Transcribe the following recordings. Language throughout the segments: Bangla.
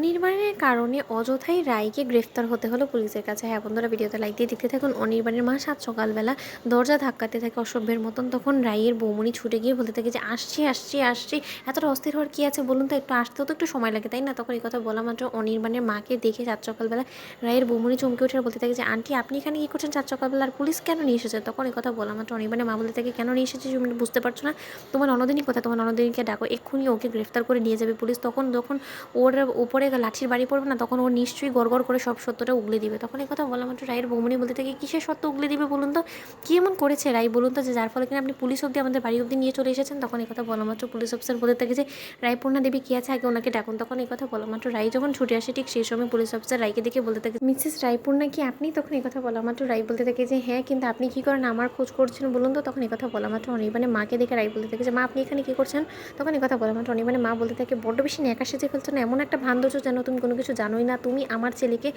অনির্বাণের কারণে অযথাই রায়কে গ্রেফতার হতে হলো পুলিশের কাছে। হ্যাঁ বন্ধুরা, ভিডিওতে লাইক দিয়ে দেখতে থাকুন। অনির্বাণের মা সাত সকালবেলা দরজা ধাক্কাতে থাকে অসভ্যের মতন। তখন রায়ের বৌমনি ছুটে গিয়ে বলতে থাকে যে আসছি আসছি আসছি। এতটা অস্থির হওয়ার কী আছে বলুন তো, একটু আসতেও তো একটু সময় লাগে তাই না? তখন এই কথা বলা মাত্র অনির্বাণের মাকে দেখে সাত সকালবেলা রায়ের বৌমনি চমকে ওঠে আর বলতে থাকে যে আন্টি আপনি এখানে কী করছেন সাত সকালবেলা, আর পুলিশ কেন নিয়ে এসেছে? তখন এই কথা বলা মাত্র অনির্বাণের মা বলতে থাকে কেন নিয়ে এসেছিস তুমি বুঝতে পারছো না? তোমার ননদিনী কোথায়? তোমার ননদিনীকে ডাকো, এক্ষুনি ওকে গ্রেফতার করে নিয়ে যাবে পুলিশ। তখন যখন ওর উপরে লাঠির বাড়ি পড়বে না, তখন ও নিশ্চয়ই গড়গড় করে সব সত্যটা উগলে দিবে। তখন এই কথা বলা মাত্র রায়ের বৌমনি বলতে থাকে কিসের সত্য উগলে দিবে বলুন তো? কী এমন করেছে রায় বলুন তো, যে যার ফলে কিনা আপনি পুলিশ অবধি আমাদের বাড়ি অবধি নিয়ে চলে এসেছেন? তখন এই কথা বলা মাত্র পুলিশ অফিসার বলতে থাকে যে রায়পূর্ণা দেবী কী আছে, আগে ওনাকে ডাকুন। তখন এই কথা বলা মাত্র রায় যখন ছুটে আসে, ঠিক সেই সময় পুলিশ অফিসার রায়কে দেখে বলতে থাকে মিসেস রায়পূর্ণা কি আপনি? তখন এই কথা বলা মাত্র রায় বলতে থাকে যে হ্যাঁ, কিন্তু আপনি কী করেন আমার খোঁজ করছেন বলুন তো? তখন এই কথা বলা মাত্র অনির্বাণের মাকে দেখে রায় বলতে থাকে যে মা আপনি এখানে কী করছেন? তখন এই কথা বলা মাত্র অনির্বাণের মা বলতে থাকে বড্ড বেশি ন্যাকা সেজে ফেলছো না, এমন একটা ভান ধরছো যেন তুমি কোনো কিছু জানোই না। তুমি আমার ছেলেকে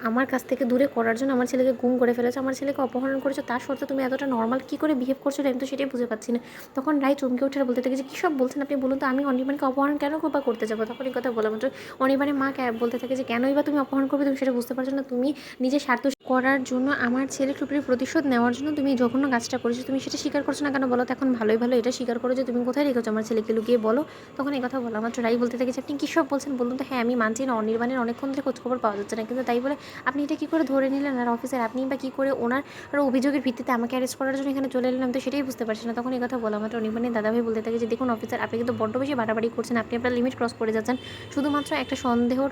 আমার কাছ থেকে দূরে করার জন্য আমার ছেলেকে গুম করে ফেলেছো, আমার ছেলেকে অপহরণ করেছো, তার সত্ত্বেও তুমি এতটা নর্মাল কী করে বিহেভ করছো আমি তো সেটাই বুঝে পাচ্ছি না। তখন রায় চমকে ওঠে আর বলতে থাকে যে কী সব বলছেন আপনি বলুন তো, আমি অনির্বাণকে অপহরণ কেন বা করতে যাবো? তখন এই কথা বলা মাত্র অনির্বাণের মা বলতে থাকে যে কেনই বা তুমি অপহরণ করবে, তুমি সেটা বুঝতে পারছো না? তুমি নিজের স্বার্থ করার জন্য আমার ছেলের উপরে প্রতিশোধ নেওয়ার জন্য তুমি যখন কাজটা করেছো, তুমি সেটা স্বীকার করছো না কেন বলো তো? এখন ভালোই ভালো এটা স্বীকার করো যে তুমি কোথায় রেখেছো আমার ছেলেকে লুকিয়ে, বলো। তখন এই কথা বলা মাত্র রাই বলতে থাকে যে আপনি কী সব বলছেন বলুন তো? হ্যাঁ আমি মানছি না অনির্বাণের অনেকক্ষণ ধরে খোঁজখবর পাওয়া যাচ্ছে না, কিন্তু তাই বলে আপনি এটা কী করে ধরে নিলেন? আর অফিসার আপনি বা কী করে ওনার অভিযোগের ভিত্তিতে আমাকে অ্যারেস্ট করার জন্য এখানে চলে এলাম, তো সেটাই বুঝতে পারছি না। তখন এই কথা বলা মাত্র অনির্বাণের দাদাভাই বলতে থাকে যে দেখুন অফিসার, আপনি কিন্তু বড্ড বেশি বাড়াবাড়ি করছেন, আপনি আপনার লিমিট ক্রস করে যাচ্ছেন। শুধুমাত্র একটা সন্দেহর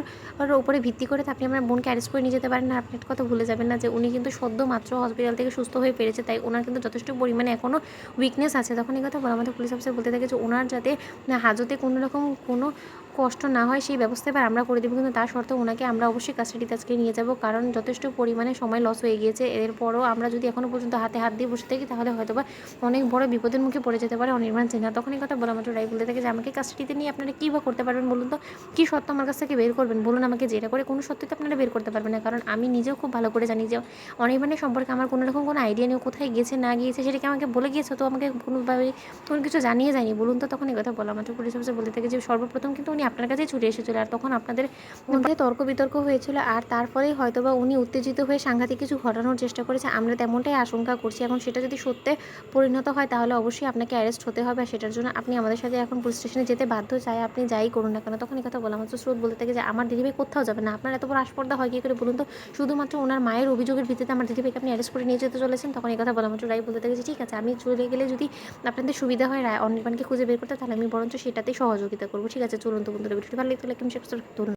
উপরে ভিত্তি করে তো আপনি আমার বোনকে অ্যারেস্ট করে নিয়ে যেতে পারেন না। আপনি একটা কথা ভুলে যাবেন না যে উনি কিন্তু সদ্য মাত্র হসপিটাল থেকে সুস্থ হয়ে পেরেছে, তাই ওনার কিন্তু যথেষ্ট পরিমাণে এখনও উইকনেস আছে। তখন এই কথা বলা মাত্র পুলিশ অফিসার বলতে থাকে যে ওনার যাতে হাজতে কোনো রকম কোনো কষ্ট না হয় সেই ব্যবস্থা এবার আমরা করে দেবো, কিন্তু তার সত্ত্বেও ওনাকে আমরা অবশ্যই কাস্টাডিতে আজকে নিয়ে যাব, কারণ যথেষ্ট পরিমাণে সময় লস হয়ে গিয়েছে। এরপরও আমরা যদি এখনও পর্যন্ত হাতে হাত দিয়ে বসে থাকি তাহলে হয়তো বা অনেক বড় বিপদের মুখে পড়ে যেতে পারে অনির্বাণ সিনহা। তখন এই কথা বলা মাত্র রায় বলতে থাকে যে আমাকে কাস্টাডিতে নিয়ে আপনারা কী বা করতে পারবেন বলুন তো? কী সত্য আমার কাছ থেকে বের করবেন বলুন আমাকে? যেটা করে কোনো সত্যি তো আপনারা বের করতে পারবেন না, কারণ আমি নিজেও খুব ভালো করে জানি যে অনির্বাণের সম্পর্কে আমার কোনো রকম কোনো আইডিয়া নেই, কোথায় গেছে না গিয়েছে সেটাকে আমাকে বলে গিয়েছে, তো আমাকে কোনোভাবে কোনো কিছু জানিয়ে যায়নি বলুন তো? তখন এই কথা বলা মাত্র পুলিশ অফিসার বলতে থাকে যে সর্বপ্রথম কিন্তু উনি আপনার কাছেই ছুটে এসেছিল, আর তখন আপনাদের মধ্যে তর্ক বিতর্ক হয়েছিল, আর তার ফলেই হয়তো বা উনি উত্তেজিত হয়ে সাংঘাতিক কিছু ঘটানোর চেষ্টা করেছে, আমরা তেমনটাই আশঙ্কা করছি। এখন সেটা যদি সত্যে পরিণত হয় তাহলে অবশ্যই আপনাকে অ্যারেস্ট হতে হবে, আর সেটার জন্য আপনি আমাদের সাথে এখন পুলিশ স্টেশনে যেতে বাধ্য, চাই আপনি যাই করুন না কেন। তখন এই কথা বলা মাত্র স্রোত বলতে থাকে যে আমার দিদিভাই কোথাও যাবে না, আপনার এত বড় আস্পর্ধা হয় কী করে বলুন তো? শুধুমাত্র ওনার মায়ের অভিযোগের ভিত্তিতে আমার দিদিভাইকে আপনি অ্যারেস্ট করে নিয়ে যেতে চলেছেন। তখন এই কথা বলা মাত্র রায় বলতে থাকে যে ঠিক আছে, আমি চলে গেলে যদি আপনাদের সুবিধা হয় অনির্বাণকে খুঁজে বের করতে, তাহলে আমি বরঞ্চ সেটাতেই সহযোগিতা করবো। ঠিক আছে চলুন তো বন্ধুরা, ভিডিওটি ভালো লাগলে লাইক, কমেন্ট, শেয়ার করতে ভুলবেন না।